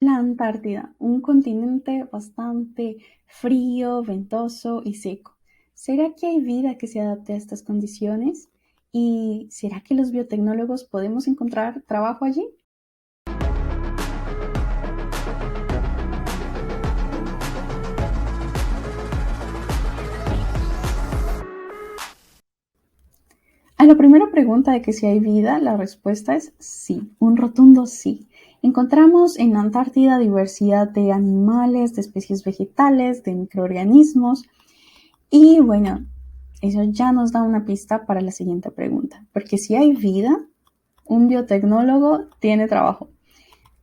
la Antártida, un continente bastante frío, ventoso y seco. ¿Será que hay vida que se adapte a estas condiciones? ¿Y será que los biotecnólogos podemos encontrar trabajo allí? A la primera pregunta de que si hay vida, la respuesta es sí, un rotundo sí. Encontramos en la Antártida diversidad de animales, de especies vegetales, de microorganismos y bueno, eso ya nos da una pista para la siguiente pregunta, porque si hay vida, un biotecnólogo tiene trabajo.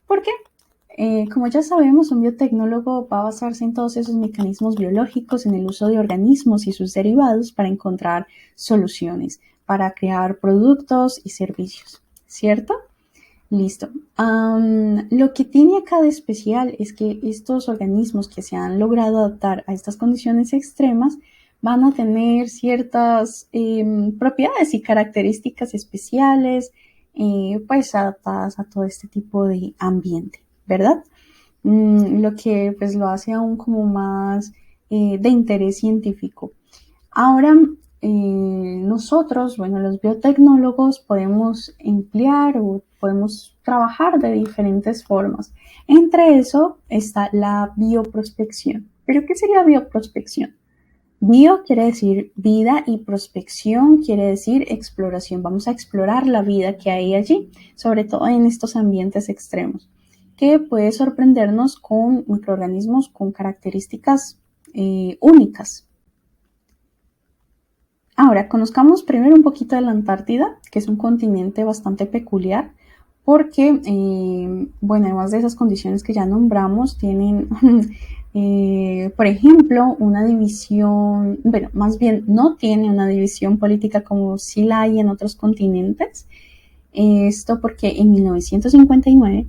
¿Por qué? Como ya sabemos, un biotecnólogo va a basarse en todos esos mecanismos biológicos, en el uso de organismos y sus derivados para encontrar soluciones, para crear productos y servicios, ¿cierto? Listo. Lo que tiene acá de especial es que estos organismos que se han logrado adaptar a estas condiciones extremas van a tener ciertas propiedades y características especiales, pues adaptadas a todo este tipo de ambiente, ¿verdad? Lo que pues lo hace aún como más de interés científico. Ahora, nosotros, bueno, los biotecnólogos podemos emplear o podemos trabajar de diferentes formas. Entre eso está la bioprospección. ¿Pero qué sería bioprospección? Bio quiere decir vida y prospección quiere decir exploración. Vamos a explorar la vida que hay allí, sobre todo en estos ambientes extremos, que puede sorprendernos con microorganismos con características únicas. Ahora, conozcamos primero un poquito de la Antártida, que es un continente bastante peculiar, porque, bueno, además de esas condiciones que ya nombramos, tienen, por ejemplo, una división, bueno, más bien no tiene una división política como sí la hay en otros continentes. Esto porque en 1959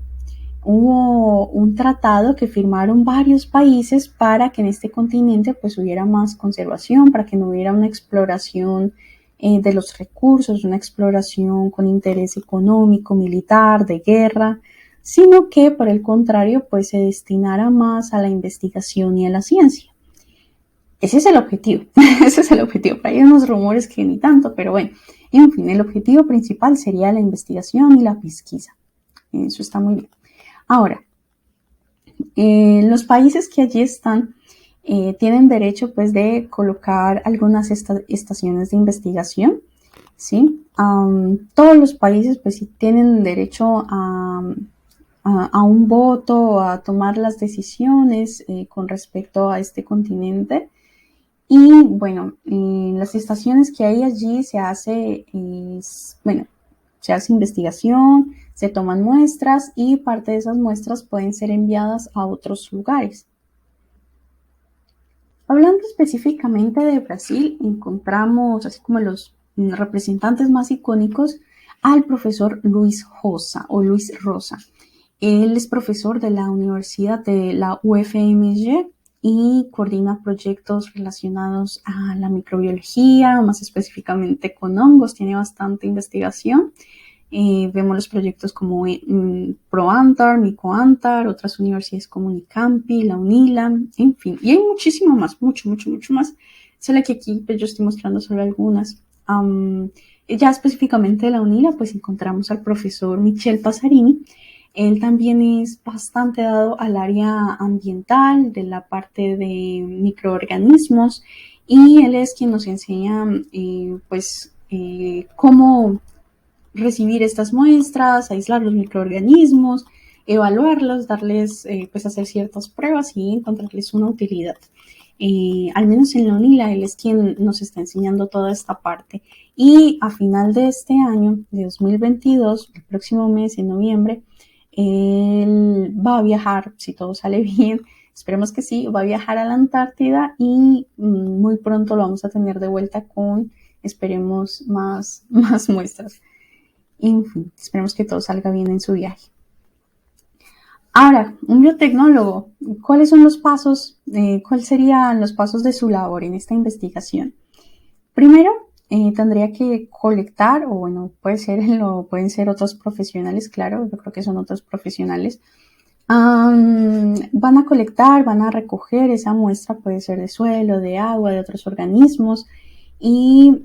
hubo un tratado que firmaron varios países para que en este continente pues hubiera más conservación, para que no hubiera una exploración de los recursos, una exploración con interés económico, militar, de guerra, sino que por el contrario pues se destinara más a la investigación y a la ciencia. Ese es el objetivo, ese es el objetivo. Hay unos rumores que ni tanto, pero bueno, en fin, el objetivo principal sería la investigación y la pesquisa. Eso está muy bien. Ahora, los países que allí están tienen derecho pues de colocar algunas estaciones de investigación, ¿sí? Todos los países pues sí tienen derecho a un voto, a tomar las decisiones con respecto a este continente. Y bueno, las estaciones que hay allí se hace, bueno, se hace investigación, se toman muestras y parte de esas muestras pueden ser enviadas a otros lugares. Hablando específicamente de Brasil, encontramos, así como los representantes más icónicos, al profesor Luis Rosa o Luis Rosa. Él es profesor de la Universidad de la UFMG y coordina proyectos relacionados a la microbiología, más específicamente con hongos, tiene bastante investigación. Vemos los proyectos como ProAntar, MicoAntar, otras universidades como Unicampi, la UNILA, en fin. Y hay muchísimo más, mucho más. Solo que aquí pues, yo estoy mostrando solo algunas. Ya específicamente de la UNILA, pues encontramos al profesor Michel Passarini. Él también es bastante dado al área ambiental, de la parte de microorganismos, y él es quien nos enseña, cómo recibir estas muestras, aislar los microorganismos, evaluarlos, darles, hacer ciertas pruebas y encontrarles una utilidad. Al menos en la UNILA, él es quien nos está enseñando toda esta parte. Y a final de este año, de 2022, el próximo mes, en noviembre, él va a viajar, si todo sale bien, esperemos que sí, va a viajar a la Antártida y muy pronto lo vamos a tener de vuelta con, esperemos, más muestras. En fin, esperemos que todo salga bien en su viaje. Ahora, un biotecnólogo, ¿cuáles son los pasos? ¿Cuáles serían los pasos de su labor en esta investigación? Primero, tendría que colectar, o bueno, pueden ser otros profesionales, claro, yo creo que son otros profesionales, Van a colectar, van a recoger esa muestra, puede ser de suelo, de agua, de otros organismos, y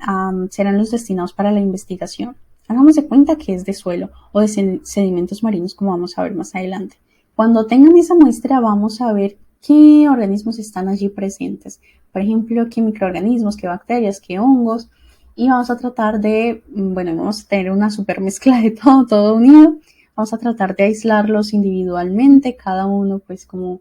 serán los destinados para la investigación. Hagamos de cuenta que es de suelo o de sedimentos marinos, como vamos a ver más adelante. Cuando tengan esa muestra, vamos a ver qué organismos están allí presentes. Por ejemplo, qué microorganismos, qué bacterias, qué hongos. Y vamos a tratar de, bueno, vamos a tener una super mezcla de todo unido. Vamos a tratar de aislarlos individualmente, cada uno pues como...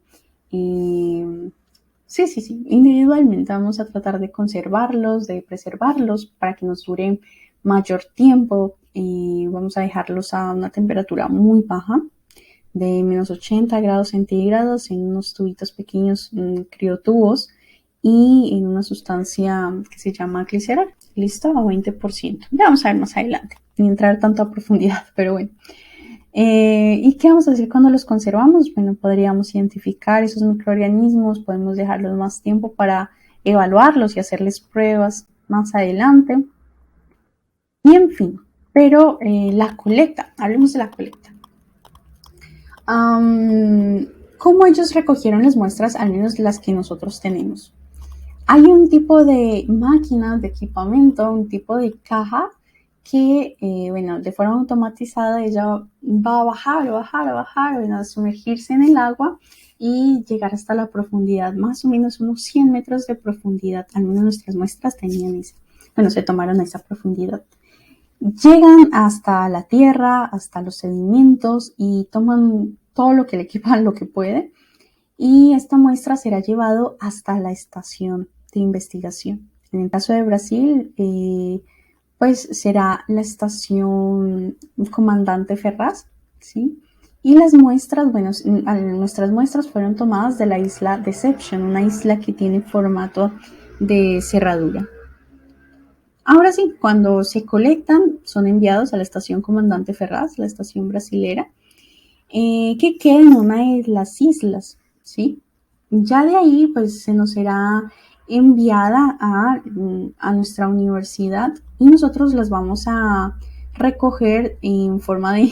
sí, individualmente vamos a tratar de conservarlos, de preservarlos para que nos duren mayor tiempo. Vamos a dejarlos a una temperatura muy baja, de menos 80 grados centígrados, en unos tubitos pequeños, criotubos, y en una sustancia que se llama glicerol, listo, a 20%. Ya vamos a ver más adelante, sin entrar tanto a profundidad, pero bueno. ¿Y qué vamos a hacer cuando los conservamos? Bueno, podríamos identificar esos microorganismos, podemos dejarlos más tiempo para evaluarlos y hacerles pruebas más adelante. Y en fin, pero la colecta, hablemos de la colecta. ¿Cómo ellos recogieron las muestras, al menos las que nosotros tenemos? Hay un tipo de máquina, de equipamiento, un tipo de caja que, bueno, de forma automatizada ella va a bajar, bueno, a sumergirse en el agua y llegar hasta la profundidad, más o menos unos 100 metros de profundidad. Al menos nuestras muestras tenían esa, bueno, se tomaron a esa profundidad. Llegan hasta la tierra, hasta los sedimentos y toman todo lo que le equipan, lo que puede. Y esta muestra será llevado hasta la estación de investigación. En el caso de Brasil, pues será la estación Comandante Ferraz, ¿sí? Y las muestras, bueno, nuestras muestras fueron tomadas de la isla Deception, una isla que tiene formato de cerradura. Ahora sí, cuando se colectan, son enviados a la estación Comandante Ferraz, la estación brasilera, que queda en una de las islas, ¿sí? Ya de ahí, pues se nos será enviada a nuestra universidad y nosotros las vamos a recoger en forma de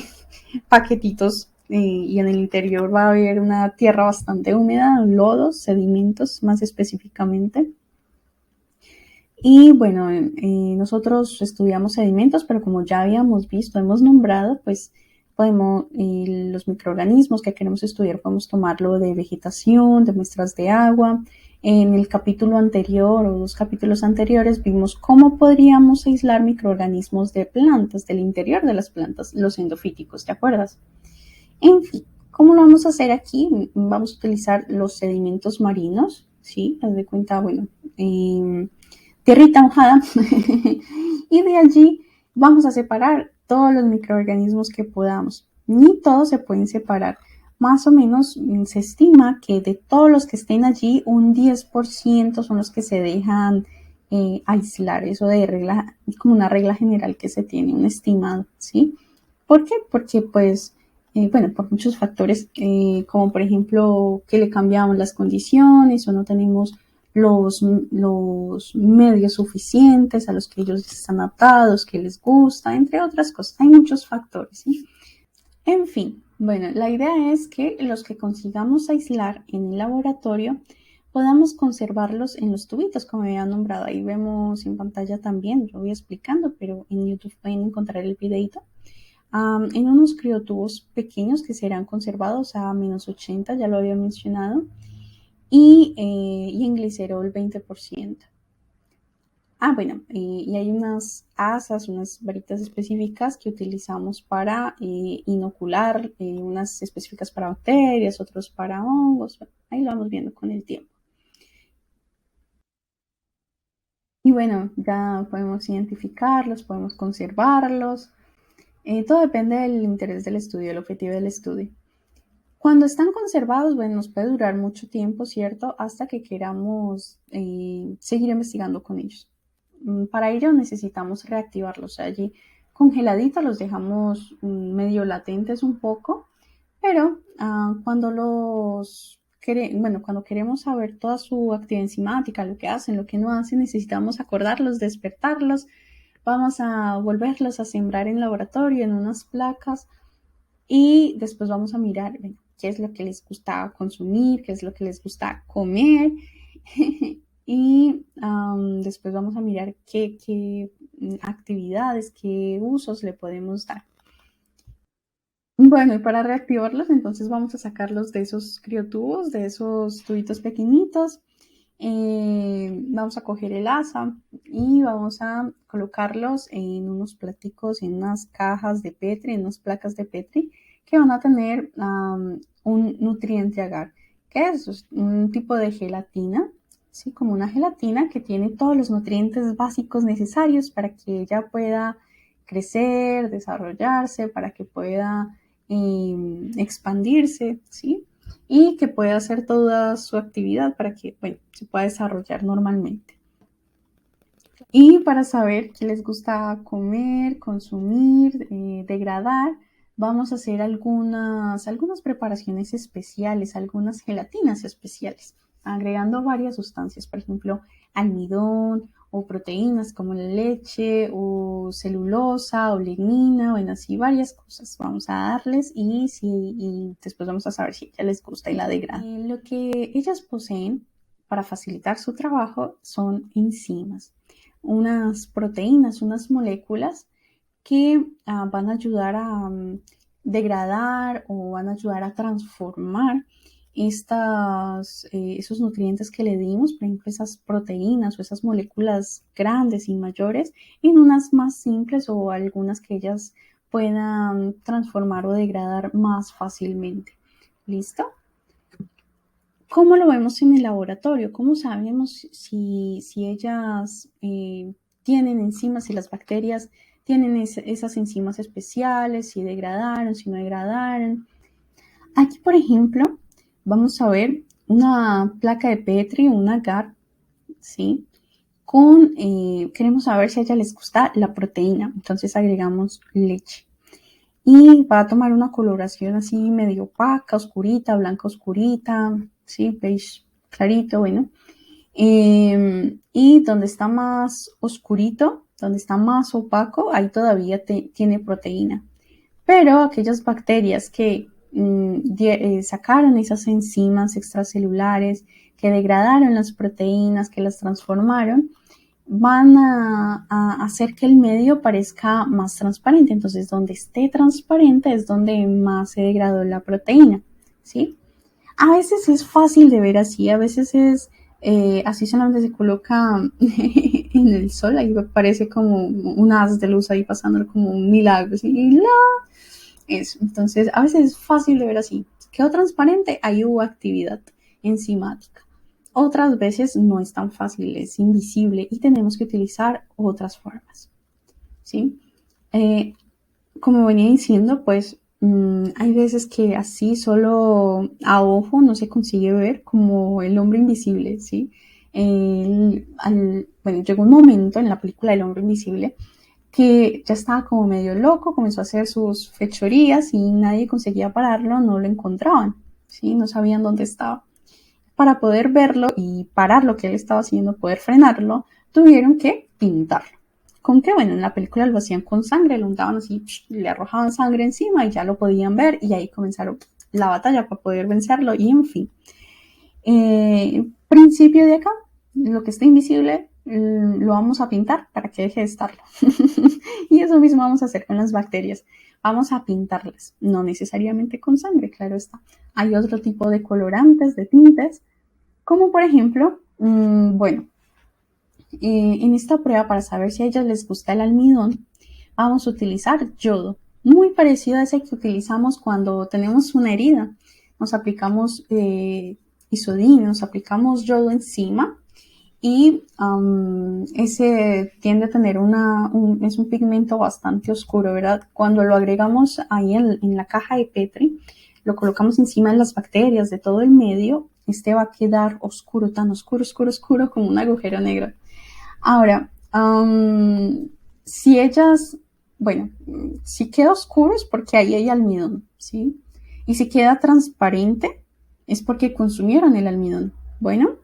paquetitos, y en el interior va a haber una tierra bastante húmeda, lodos, sedimentos más específicamente. Y bueno, nosotros estudiamos sedimentos, pero como ya habíamos visto, hemos nombrado, pues podemos, los microorganismos que queremos estudiar, podemos tomarlo de vegetación, de muestras de agua. En el capítulo anterior o 2 capítulos anteriores vimos cómo podríamos aislar microorganismos de plantas, del interior de las plantas, los endofíticos, ¿te acuerdas? En fin, ¿cómo lo vamos a hacer aquí? Vamos a utilizar los sedimentos marinos, ¿sí? Haz de cuenta, bueno, tierrita mojada. Y de allí vamos a separar todos los microorganismos que podamos. Ni todos se pueden separar. Más o menos se estima que de todos los que estén allí, un 10% son los que se dejan aislar. Eso de regla, como una regla general que se tiene, un estimado, ¿sí? ¿Por qué? Porque pues, bueno, por muchos factores, como por ejemplo que le cambiamos las condiciones o no tenemos los medios suficientes a los que ellos están adaptados, que les gusta, entre otras cosas. Hay muchos factores, ¿sí? En fin, bueno, la idea es que los que consigamos aislar en el laboratorio podamos conservarlos en los tubitos, como había nombrado. Ahí vemos en pantalla también, yo voy explicando, pero en YouTube pueden encontrar el videito. En unos criotubos pequeños que serán conservados a menos 80, ya lo había mencionado, y en glicerol 20%. Bueno, y hay unas asas, unas varitas específicas que utilizamos para inocular, unas específicas para bacterias, otros para hongos. Bueno, ahí lo vamos viendo con el tiempo. Y bueno, ya podemos identificarlos, podemos conservarlos. Todo depende del interés del estudio, el objetivo del estudio. Cuando están conservados, bueno, nos puede durar mucho tiempo, ¿cierto? Hasta que queramos seguir investigando con ellos. Para ello necesitamos reactivarlos. O sea, allí congeladitos los dejamos medio latentes un poco, pero cuando queremos saber toda su actividad enzimática, lo que hacen, lo que no hacen, necesitamos acordarlos, despertarlos. Vamos a volverlos a sembrar en laboratorio, en unas placas, y después vamos a mirar, qué es lo que les gusta consumir, qué es lo que les gusta comer. Y después vamos a mirar qué actividades, qué usos le podemos dar. Bueno, y para reactivarlos, entonces vamos a sacarlos de esos criotubos, de esos tubitos pequeñitos. Vamos a coger el asa y vamos a colocarlos en unos platicos, en unas cajas de Petri, en unas placas de Petri que van a tener un nutriente agar, que es un tipo de gelatina, ¿sí? Como una gelatina que tiene todos los nutrientes básicos necesarios para que ella pueda crecer, desarrollarse, para que pueda expandirse, ¿sí? Y que pueda hacer toda su actividad para que, bueno, se pueda desarrollar normalmente. Y para saber qué les gusta comer, consumir, degradar, vamos a hacer algunas preparaciones especiales, algunas gelatinas especiales, agregando varias sustancias, por ejemplo, almidón o proteínas como la leche o celulosa o lignina, bueno, así varias cosas vamos a darles y después vamos a saber si ya les gusta y la degradan. Lo que ellas poseen para facilitar su trabajo son enzimas, unas proteínas, unas moléculas que van a ayudar a degradar o van a ayudar a transformar esos nutrientes que le dimos, por ejemplo, esas proteínas o esas moléculas grandes y mayores, en unas más simples o algunas que ellas puedan transformar o degradar más fácilmente. ¿Listo? ¿Cómo lo vemos en el laboratorio? ¿Cómo sabemos si ellas tienen enzimas, si las bacterias tienen esas enzimas especiales, si degradaron, si no degradaron? Aquí, por ejemplo, vamos a ver una placa de Petri, un agar, ¿sí? Queremos saber si a ella les gusta la proteína, entonces agregamos leche. Y va a tomar una coloración así medio opaca, oscurita, blanca oscurita, ¿sí? Beige clarito, bueno. Y donde está más oscurito, donde está más opaco, ahí todavía tiene proteína. Pero aquellas bacterias que sacaron esas enzimas extracelulares, que degradaron las proteínas, que las transformaron, van a hacer que el medio parezca más transparente. Entonces, donde esté transparente es donde más se degradó la proteína, ¿sí? A veces es fácil de ver así, a veces es así solamente se coloca en el sol, ahí parece como un haz de luz ahí pasando como un milagro, ¿sí? Y eso. Entonces, a veces es fácil de ver así. Quedó transparente, ahí hubo actividad enzimática. Otras veces no es tan fácil, es invisible y tenemos que utilizar otras formas, ¿sí? Como venía diciendo, pues hay veces que así solo a ojo no se consigue ver, como el hombre invisible, ¿sí? Bueno, llegó un momento en la película del hombre invisible que ya estaba como medio loco, comenzó a hacer sus fechorías y nadie conseguía pararlo, no lo encontraban, ¿sí? No sabían dónde estaba. Para poder verlo y parar lo que él estaba haciendo, poder frenarlo, tuvieron que pintarlo. ¿Con qué? Bueno, en la película lo hacían con sangre, lo untaban así, le arrojaban sangre encima y ya lo podían ver y ahí comenzaron la batalla para poder vencerlo y en fin. Principio de acá, lo que está invisible lo vamos a pintar para que deje de estarlo. Y eso mismo vamos a hacer con las bacterias. Vamos a pintarlas, no necesariamente con sangre, claro está. Hay otro tipo de colorantes, de tintes, como por ejemplo, bueno, en esta prueba para saber si a ellas les gusta el almidón, vamos a utilizar yodo, muy parecido a ese que utilizamos cuando tenemos una herida. Nos aplicamos isodine, nos aplicamos yodo encima y ese tiende a tener es un pigmento bastante oscuro, ¿verdad? Cuando lo agregamos ahí en la caja de Petri, lo colocamos encima de las bacterias de todo el medio, este va a quedar oscuro, tan oscuro, oscuro, oscuro como un agujero negro. Ahora, si ellas, bueno, si queda oscuro es porque ahí hay almidón, ¿sí? Y si queda transparente es porque consumieron el almidón. Bueno,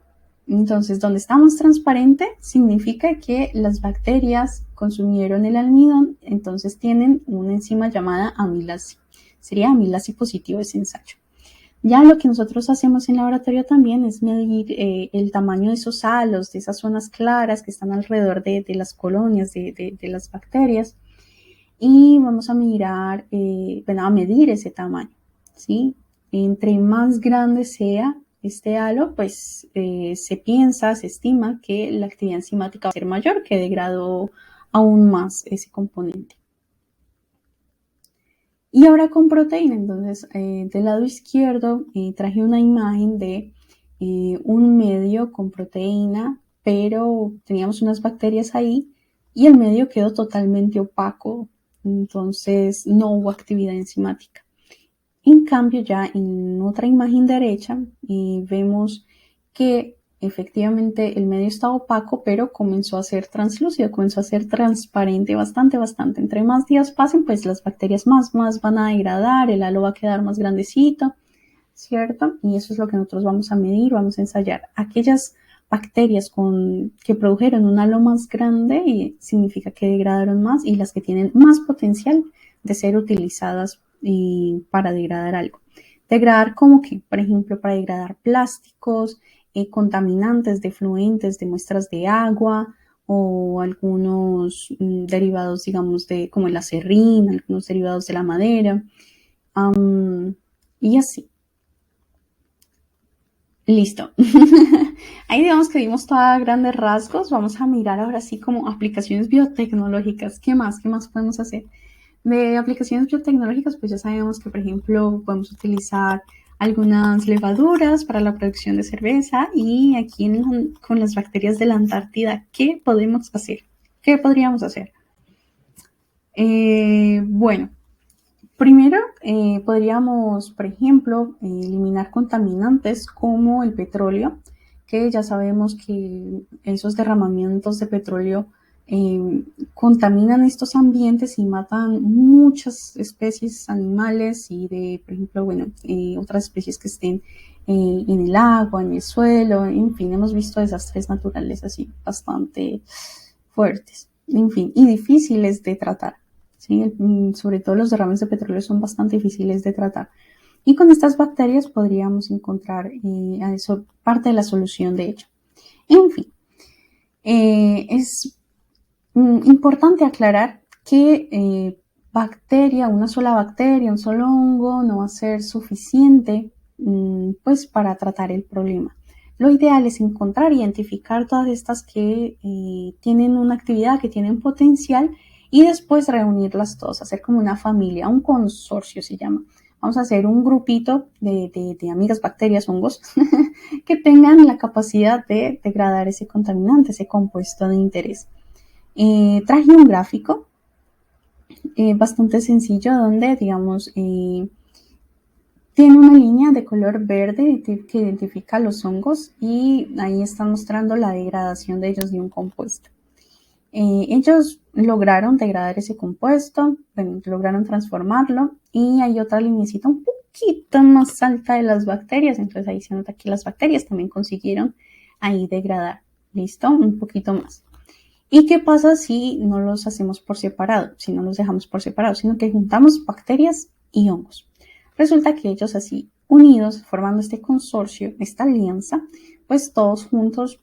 entonces donde está más transparente significa que las bacterias consumieron el almidón, entonces tienen una enzima llamada amilasa. Sería amilasa positivo ese ensayo. Ya lo que nosotros hacemos en laboratorio también es medir el tamaño de esos halos, de esas zonas claras que están alrededor de las colonias de las bacterias, y vamos a mirar, a medir ese tamaño, ¿sí? Entre más grande sea este halo, pues se estima que la actividad enzimática va a ser mayor, que degradó aún más ese componente. Y ahora con proteína, entonces del lado izquierdo traje una imagen de un medio con proteína, pero teníamos unas bacterias ahí y el medio quedó totalmente opaco, entonces no hubo actividad enzimática. En cambio, ya en otra imagen derecha vemos que efectivamente el medio estaba opaco, pero comenzó a ser translúcido, comenzó a ser transparente bastante. Entre más días pasen, pues las bacterias más van a degradar, el halo va a quedar más grandecito, ¿cierto? Y eso es lo que nosotros vamos a medir, vamos a ensayar. Aquellas bacterias que produjeron un halo más grande significa que degradaron más, y las que tienen más potencial de ser utilizadas para degradar algo. Degradar como que, por ejemplo, para degradar plásticos, contaminantes de fluentes, de muestras de agua, o algunos derivados, digamos, como el acerrín, algunos derivados de la madera, y así. Listo. Ahí digamos que vimos todos a grandes rasgos. Vamos a mirar ahora sí como aplicaciones biotecnológicas. ¿Qué más? ¿Qué más podemos hacer? De aplicaciones biotecnológicas, pues ya sabemos que, por ejemplo, podemos utilizar algunas levaduras para la producción de cerveza, y aquí con las bacterias de la Antártida, ¿qué podemos hacer? ¿Qué podríamos hacer? Bueno, primero, podríamos, por ejemplo, eliminar contaminantes como el petróleo, que ya sabemos que esos derramamientos de petróleo contaminan estos ambientes y matan muchas especies animales y por ejemplo, otras especies que estén en el agua, en el suelo, en fin, hemos visto desastres naturales así bastante fuertes, en fin, y difíciles de tratar. ¿Sí? Sobre todo los derrames de petróleo son bastante difíciles de tratar. Y con estas bacterias podríamos encontrar eso, parte de la solución, de hecho. En fin, es importante aclarar que una sola bacteria, un solo hongo, no va a ser suficiente pues para tratar el problema. Lo ideal es identificar todas estas que tienen una actividad, que tienen potencial, y después reunirlas todas, hacer como una familia, un consorcio se llama. Vamos a hacer un grupito de amigas, bacterias, hongos, que tengan la capacidad de degradar ese contaminante, ese compuesto de interés. Traje un gráfico bastante sencillo donde, digamos, tiene una línea de color verde que identifica los hongos, y ahí están mostrando la degradación de ellos de un compuesto. Ellos lograron degradar ese compuesto, lograron transformarlo, y hay otra linecita un poquito más alta de las bacterias, entonces ahí se nota que las bacterias también consiguieron ahí degradar, ¿listo? Un poquito más. ¿Y qué pasa si no los hacemos por separado? Si no los dejamos por separado, sino que juntamos bacterias y hongos. Resulta que ellos así, unidos, formando este consorcio, esta alianza, pues todos juntos,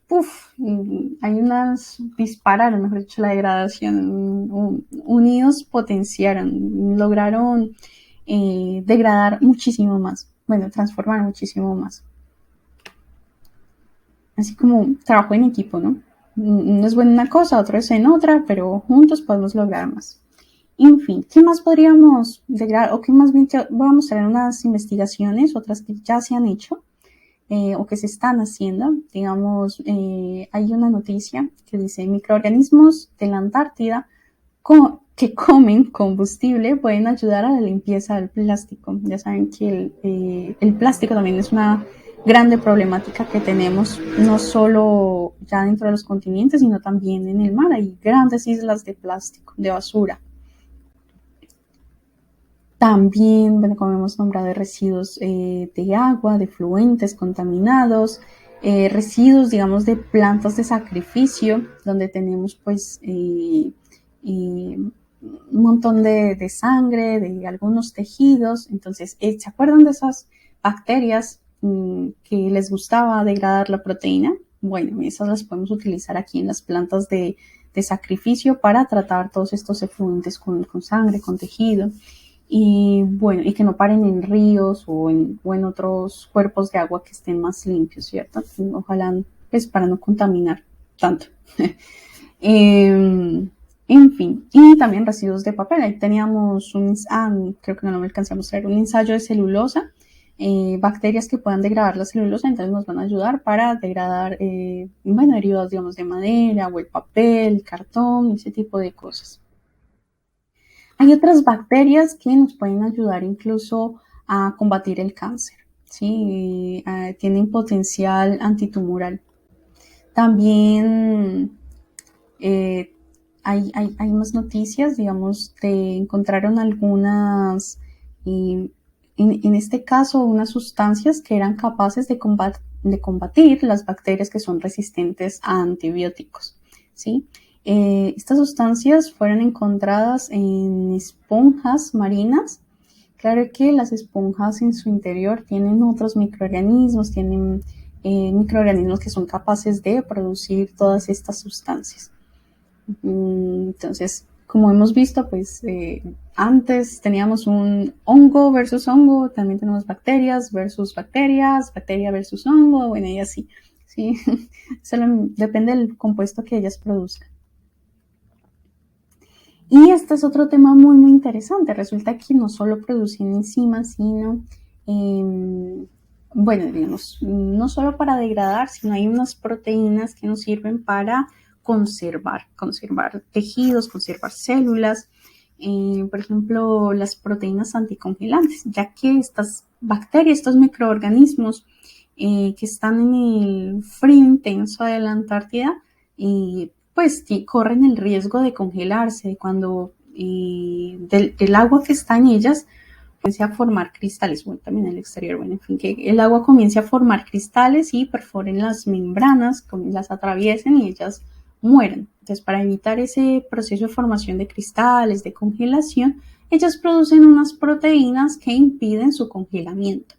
dispararon, mejor dicho, la degradación, unidos potenciaron, lograron degradar muchísimo más, transformar muchísimo más. Así como trabajo en equipo, ¿no? No es buena una cosa, otra es en otra, pero juntos podemos lograr más. En fin, ¿qué más podríamos degradar? O qué más bien voy a mostrar unas investigaciones, otras que ya se han hecho o que se están haciendo. Digamos, hay una noticia que dice: microorganismos de la Antártida que comen combustible pueden ayudar a la limpieza del plástico. Ya saben que el plástico también es una grande problemática que tenemos, no solo ya dentro de los continentes, sino también en el mar. Hay grandes islas de plástico, de basura. También, como hemos nombrado, de residuos de agua, de fluentes contaminados, residuos, digamos, de plantas de sacrificio, donde tenemos pues un montón de sangre, de algunos tejidos. Entonces, ¿se acuerdan de esas bacterias que les gustaba degradar la proteína. Bueno, esas las podemos utilizar aquí en las plantas de sacrificio para tratar todos estos efluentes con sangre, con tejido. Y bueno, y que no paren en ríos o en otros cuerpos de agua que estén más limpios, ¿cierto? Ojalá, pues para no contaminar tanto. En fin, y también residuos de papel. Ahí teníamos creo que no me alcancé a mostrar, un ensayo de celulosa, bacterias que puedan degradar la celulosa, entonces nos van a ayudar para degradar, derivados, digamos, de madera o el papel, el cartón, ese tipo de cosas. Hay otras bacterias que nos pueden ayudar incluso a combatir el cáncer, ¿sí? Tienen potencial antitumoral. También hay más noticias, digamos, encontraron algunas, en este caso, unas sustancias que eran capaces de combatir las bacterias que son resistentes a antibióticos, ¿sí? Estas sustancias fueron encontradas en esponjas marinas. Claro que las esponjas en su interior tienen otros microorganismos, tienen microorganismos que son capaces de producir todas estas sustancias. Entonces, como hemos visto, pues antes teníamos un hongo versus hongo, también tenemos bacterias versus bacterias, bacteria versus hongo, bueno, y así, ¿sí? Solo depende del compuesto que ellas produzcan. Y este es otro tema muy, muy interesante. Resulta que no solo producen enzimas, sino, bueno, digamos, no solo para degradar, sino hay unas proteínas que nos sirven para conservar tejidos, conservar células. Por ejemplo, las proteínas anticongelantes, ya que estas bacterias, estos microorganismos que están en el frío intenso de la Antártida, pues corren el riesgo de congelarse cuando del agua que está en ellas comience a formar cristales, bueno, también en el exterior, bueno, en fin, que el agua comience a formar cristales y perforen las membranas, las atraviesen y ellas mueren. Entonces, para evitar ese proceso de formación de cristales, de congelación, ellas producen unas proteínas que impiden su congelamiento.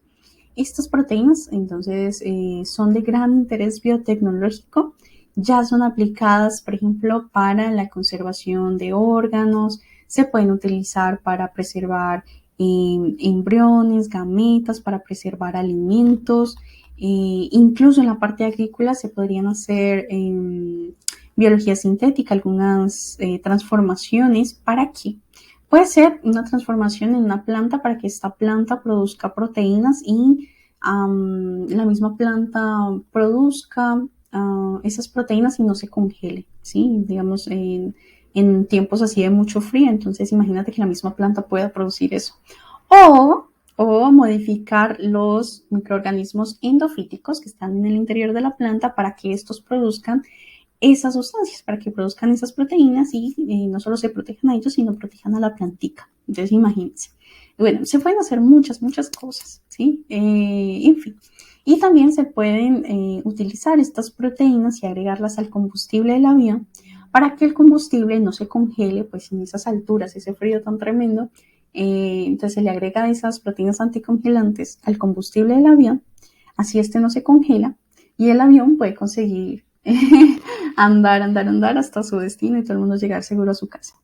Estas proteínas, entonces, son de gran interés biotecnológico. Ya son aplicadas, por ejemplo, para la conservación de órganos, se pueden utilizar para preservar embriones, gametas, para preservar alimentos, incluso en la parte agrícola se podrían hacer biología sintética, algunas transformaciones. ¿Para qué? Puede ser una transformación en una planta para que esta planta produzca proteínas y la misma planta produzca esas proteínas y no se congele, ¿sí? Digamos, en tiempos así de mucho frío, entonces imagínate que la misma planta pueda producir eso. O modificar los microorganismos endofíticos que están en el interior de la planta para que estos produzcan esas sustancias, para que produzcan esas proteínas y no solo se protejan a ellos, sino protejan a la plantica. Entonces, imagínense. Bueno, se pueden hacer muchas cosas, ¿sí? En fin. Y también se pueden utilizar estas proteínas y agregarlas al combustible del avión para que el combustible no se congele, pues en esas alturas, ese frío tan tremendo. Entonces se le agrega esas proteínas anticongelantes al combustible del avión, así este no se congela y el avión puede conseguir andar hasta su destino y todo el mundo llegar seguro a su casa.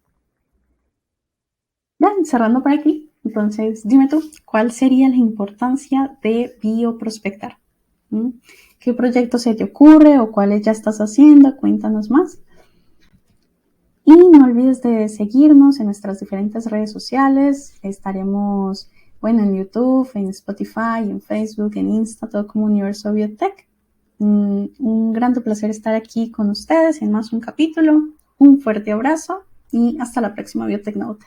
Ya, cerrando por aquí. Entonces, dime tú, ¿cuál sería la importancia de bioprospectar? ¿Qué proyecto se te ocurre o cuáles ya estás haciendo? Cuéntanos más. Y no olvides de seguirnos en nuestras diferentes redes sociales. Estaremos, bueno, en YouTube, en Spotify, en Facebook, en Insta, todo como Universo Biotech. Un gran placer estar aquí con ustedes en más un capítulo. Un fuerte abrazo y hasta la próxima Biotechnauta.